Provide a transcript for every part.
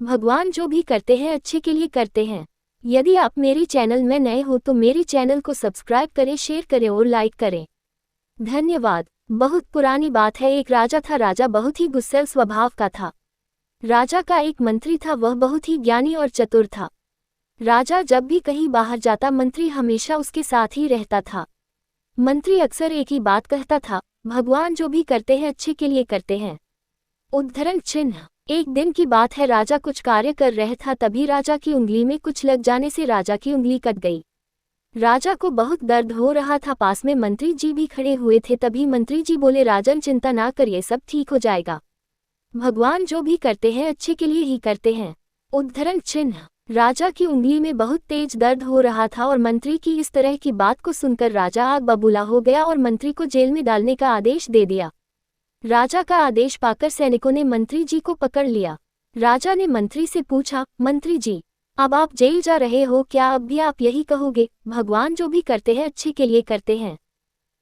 भगवान जो भी करते हैं अच्छे के लिए करते हैं। यदि आप मेरी चैनल में नए हो तो मेरी चैनल को सब्सक्राइब करें, शेयर करें और लाइक करें। धन्यवाद। बहुत पुरानी बात है, एक राजा था। राजा बहुत ही गुस्सैल स्वभाव का था। राजा का एक मंत्री था, वह बहुत ही ज्ञानी और चतुर था। राजा जब भी कहीं बाहर जाता, मंत्री हमेशा उसके साथ ही रहता था। मंत्री अक्सर एक ही बात कहता था, भगवान जो भी करते हैं अच्छे के लिए करते हैं। उद्धरण चिन्ह। एक दिन की बात है, राजा कुछ कार्य कर रहा था, तभी राजा की उंगली में कुछ लग जाने से राजा की उंगली कट गई। राजा को बहुत दर्द हो रहा था। पास में मंत्री जी भी खड़े हुए थे। तभी मंत्री जी बोले, राजन चिंता ना करिए, सब ठीक हो जाएगा। भगवान जो भी करते हैं अच्छे के लिए ही करते हैं। उद्धरण चिन्ह। राजा की उंगली में बहुत तेज दर्द हो रहा था और मंत्री की इस तरह की बात को सुनकर राजा आग बबूला हो गया और मंत्री को जेल में डालने का आदेश दे दिया। राजा का आदेश पाकर सैनिकों ने मंत्री जी को पकड़ लिया। राजा ने मंत्री से पूछा, मंत्री जी, अब आप जेल जा रहे हो, क्या अब भी आप यही कहोगे, भगवान जो भी करते हैं अच्छे के लिए करते हैं?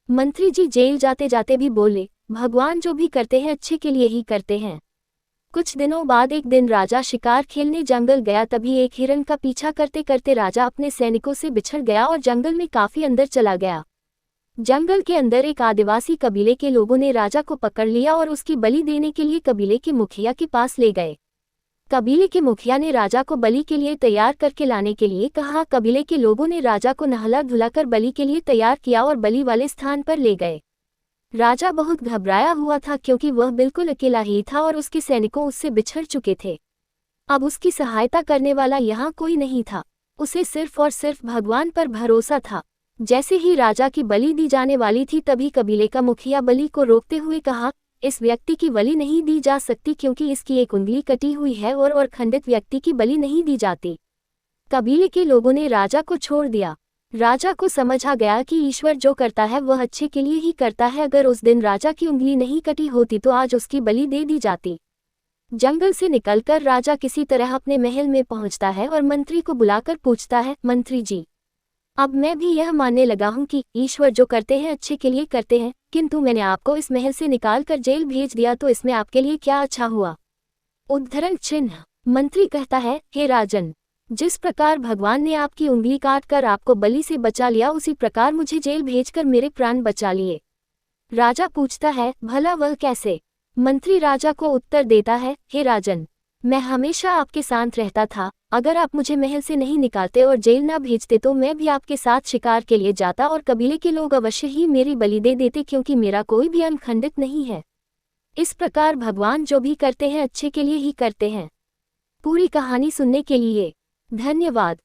मंत्री जी जेल जाते जाते भी बोले, भगवान जो भी करते हैं अच्छे के लिए ही करते हैं। कुछ दिनों बाद एक दिन राजा शिकार खेलने जंगल गया। तभी एक हिरण का पीछा करते करते राजा अपने सैनिकों से बिछड़ गया और जंगल में काफी अंदर चला गया। जंगल के अंदर एक आदिवासी कबीले के लोगों ने राजा को पकड़ लिया और उसकी बलि देने के लिए कबीले के मुखिया के पास ले गए। कबीले के मुखिया ने राजा को बलि के लिए तैयार करके लाने के लिए कहा। कबीले के लोगों ने राजा को नहला धुलाकर बलि के लिए तैयार किया और बलि वाले स्थान पर ले गए। राजा बहुत घबराया हुआ था क्योंकि वह बिल्कुल अकेला ही था और उसके सैनिकों उससे बिछड़ चुके थे। अब उसकी सहायता करने वाला यहाँ कोई नहीं था। उसे सिर्फ और सिर्फ भगवान पर भरोसा था। जैसे ही राजा की बलि दी जाने वाली थी, तभी कबीले का मुखिया बलि को रोकते हुए कहा, इस व्यक्ति की बलि नहीं दी जा सकती क्योंकि इसकी एक उंगली कटी हुई है और खंडित व्यक्ति की बलि नहीं दी जाती। कबीले के लोगों ने राजा को छोड़ दिया। राजा को समझ आ गया कि ईश्वर जो करता है वह अच्छे के लिए ही करता है। अगर उस दिन राजा की उंगली नहीं कटी होती तो आज उसकी बलि दे दी जाती। जंगल से निकलकर राजा किसी तरह अपने महल में पहुंचता है और मंत्री को बुलाकर पूछता है, मंत्री जी, अब मैं भी यह मानने लगा हूं कि ईश्वर जो करते हैं अच्छे के लिए करते हैं, किंतु मैंने आपको इस महल से निकाल कर जेल भेज दिया तो इसमें आपके लिए क्या अच्छा हुआ? उद्धरण चिन्ह। मंत्री कहता है, हे राजन, जिस प्रकार भगवान ने आपकी उंगली काट कर आपको बलि से बचा लिया, उसी प्रकार मुझे जेल भेजकर मेरे प्राण बचा लिए। राजा पूछता है, भला वह कैसे? मंत्री राजा को उत्तर देता है, हे राजन, मैं हमेशा आपके साथ रहता था। अगर आप मुझे महल से नहीं निकालते और जेल ना भेजते तो मैं भी आपके साथ शिकार के लिए जाता और कबीले के लोग अवश्य ही मेरी बलि दे देते क्योंकि मेरा कोई भी अंग खंडित नहीं है। इस प्रकार भगवान जो भी करते हैं अच्छे के लिए ही करते हैं। पूरी कहानी सुनने के लिए धन्यवाद।